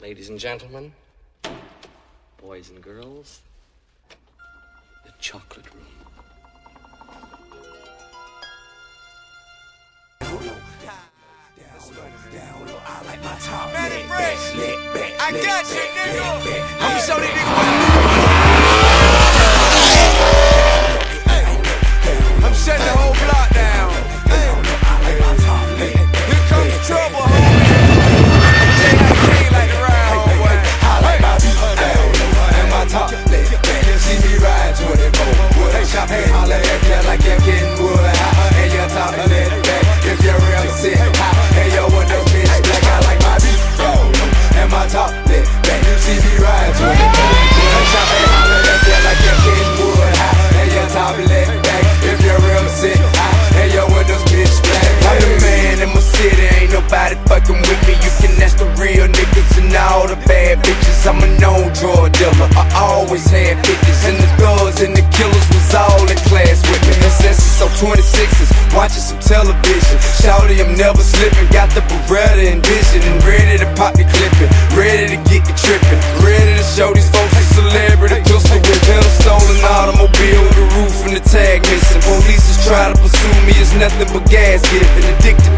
Ladies and gentlemen, boys and girls, the chocolate room. Man, it's fresh. I got you, nigga. I'ma show these niggas what I'm shutting the whole block down. Here comes the trouble, homie. They like king like the ride, homeboy. I like my beat down and my top left. You see me ride 24. Wood and shop and holler at you like you're getting wood high. And your top and let it back if you're real sick high. And your windows bitch black. I like my beat down and my top left. You see me ride 24. Wood and shop and holler at you like you're getting wood high. And your top and let it back if you're real sick high. And your windows bitch black. I'm the man in my city, ain't nobody fucking with me. You can ask the real niggas and all the bad bitches. I'm a known drug dealer. I always had 50s, and the thugs and the killers was all in class with me. Incessant, so 26s, watching some television. Shouty, I'm never slipping. Got the Beretta and Vision, and ready to pop the clipping, ready to get the tripping, ready to show these folks a celebrity pistol with him. Stolen automobile with the roof and the tag missing. Police is trying to pursue me, it's nothing but gas giving. Addicted